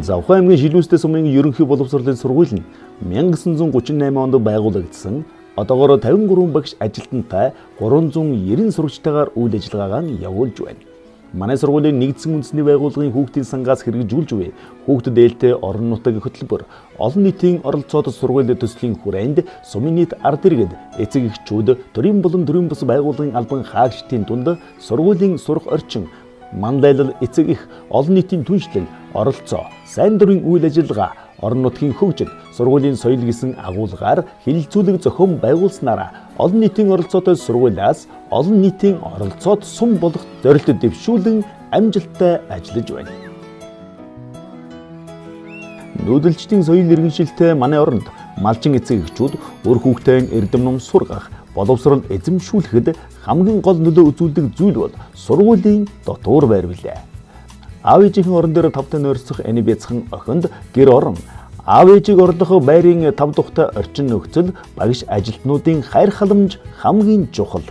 Завхан аймгийн Шилүүстэй сумын ерөнхий боловсролын сургууль нь 1938 онд байгуулагдсан. Одоогоор 53 багш ажилтнтай 390 сурагчтайгаар үйл ажиллагаагаа явуулж байна. Манай сургуулийн нэгдсэн үндэсний байгууллагын хүүхдийн сангаас хэрэгжүүлж буй хүүхдэд ээлтэй орон нутгийн хөтөлбөр олон нийтийн оролцоод сургуулийн төслийн хүрээнд сумын нийт ард иргэд эцэг эхчүүд төрийн болон төрийн бус байгууллагын албан хаагчдын дунд сургуулийн сурах орчин мандайлал эцэг их олон нийтийн түншлэл оролцоо сайн дурын үйл ажиллагаа орон нутгийн хөгжил сургуулийн соёл гэсэн агуулгаар хилцүүлэг зохион байгуулснараа олон нийтийн оролцоотой сургуулиас олон нийтийн оролцоод сум болох зорилтод дэвшүүлэн амжилттай ажиллаж байна. Нүүдэлчдийн соёл иргэншилтэй манай оронд малчин эцэг эхчүүд өөр хүүхдийн эрдэм ном сургах, боловсрол эзэмшүүлэхэд хамгийн гол нөлөө үзүүлдэг зүйл бол сургуулийн дотуур байр билээ. Аав ээжийн орон дээр тавтай нойрсох эни бяцхан охинд гэр орон аав ээжийг орлох байрын тав тухтай орчин нөхцөл багш ажилтнуудын хайр халамж хамгийн чухал.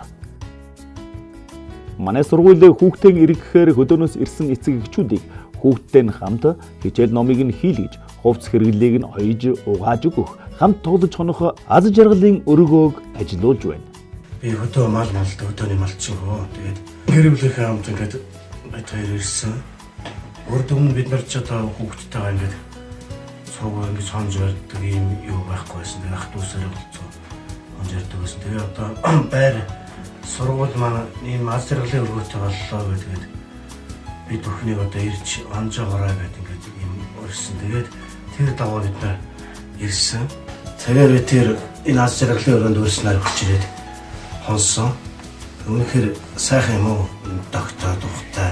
Манай сургуулийн хүүхдийн эргэхээр хөдөөнөөс ирсэн эцэг эхчүүдийг хүүхдтэй хамт хичээл номыг нь хийлгэж, хувцс хэрэглээг нь хоёж угааж өгөх, хамт тоглож хонох аз жаргалын өргөөг ажиллуулж байна. Би хөдөө хөдөөний малчин хөө. Тэгээд хэрэглэх хамт ингээд байтгаар ирсэн. Урд өмнө бид нар ч одоо хүүхдтэйгээ ингээд цуг ингээд сонж барьдаг юм юу байхгүй байсан. Тэгээд ах дүүсээр болцоо сонж ярьдаг байсан. Тэгээд одоо байр сургууль маань ийм аз жаргалын өргөөтэй боллоо гэдэг. Би бүхнийг одоо ирж анжаагаараа гэдэг ингээд юм өрсөн. Тэгээд тэр даваа бид нар ирсэн. Тэгээд тэр энэ аз жаргалын өрөөнд өрснээр хүч ирээд хонсон. Үнэхээр сайхан юм уу? Догтой тухтай.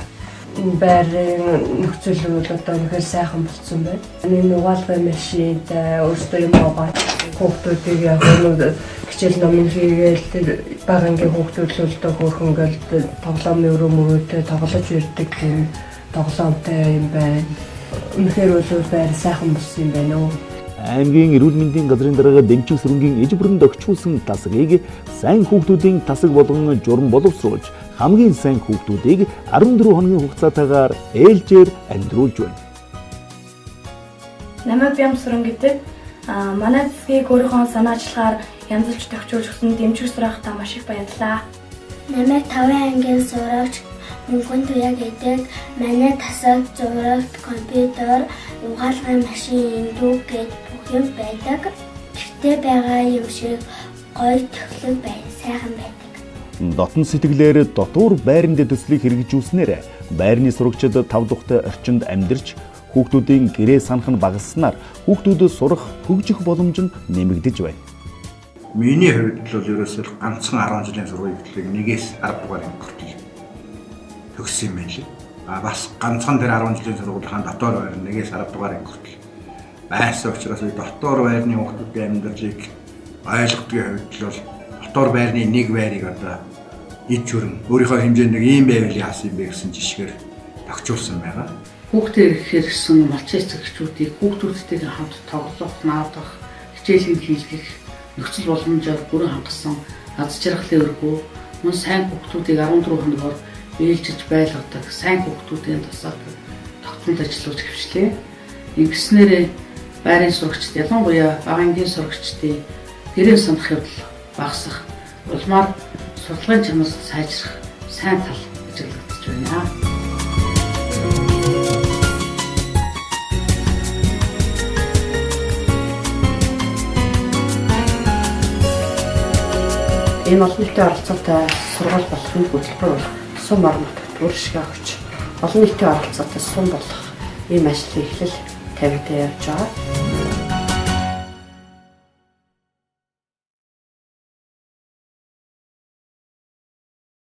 Байрын нөхцөл бол одоо үнэхээр сайхан болсон байна. Энэ угаалгын машинт өөртөө юм аваад хүүхдүүдийг яг нэг хичээл номын хийгээл тэр багангийн хүүхдүүд л одоо хөөхөнгөл тоглоомын өрөө мөрөөдөө тоглож ирдэг юм тоглоомтой юм байна. Үнэхээр бол байр сайхан болсон юм байна уу? Аймгийн эрүүл мэндийн газрын дараагаар дэмжих сүрэнгийн иж бүрэнд өгчүүлсэн тасгийг сайн хүүхдүүдийн тасаг болгон журам боловсруулж хамгийн сайн хүүхдүүдийг 14 хоногийн хугацаатаагаар ээлжээр амьдруулж байна. Намайг Бям сүрэн гэдэг. Манай засгийг өөрийнхөө санаачлагаар янзлж тохижуулж өгсөн дэмжих сурагтаа маш их баярлалаа. Намайг 5 ангийн сурагч Мөнгөн туяа гэдэг. Манай тасаг, зураг, компьютер, угаалгын машин, дүү гэдэг бүх юм байдаг. Гэхдээ байгаа юм шиг гоё төглөг байна, сайхан байдаг. Дотн сэтгэлээр дотуур байрны төслийг хэрэгжүүлснээр байрны сурагчид тав тухтай орчинд амьдарч хүүхдүүдийн гэрээ санах нь багаснаар хүүхдүүдэд сурах, хөгжих боломж нь нэмэгдэж байна. Миний хувьд бол ерөөсөө ганцхан 10 жилийн сургууль хөтлөгийг нэгээс 10 дугаар хүртэл төгссөн юм байна лээ. Бас ганцхан тэр 10 жилийн сургуулийн дотор байр нэгээс 10 дугаар хүртэл байсан учраас би дотор байрны хүүхдүүдийн амьдралыг ойлгохын хувьд бол дотор байрны нэг байрыг одоо ид журам өөрийнхөө хэмжээнд нэг ийм байвал яасан бэ гэсэн жишгээр тогтчулсан байгаа. Хүүхдээ хэрэгсэн малчин эцэгчүүдийг хүүхдүүдтэйгээ хамт тоглох, наадах, хичээлийн хийлгэх нөхцөл боломжоор бүрэн хангасан аз жаргалын өргөө мөн сайн хүүхдүүдийг 14 хоногоор ээлжиж байлгадаг сайн хүүхдүүдийн тасаг тогтмол ажиллуулж хвшлээ. Ингэснээр байрын сурагчид ялангуяа багангийн сурагчдын гэрээ санах явдал багасах, улмаар сурталчилгын чанар сайжрах сайн тал ажиглагдаж байна. Энэ олон нийтийн оролцоотой сургууль болохын хөтөлбөр бол сум орон нутагт өөрчлөлт авч олон нийтийн оролцоотой сум болох ийм ажлын эхлэл тавигдаа явж байгаа.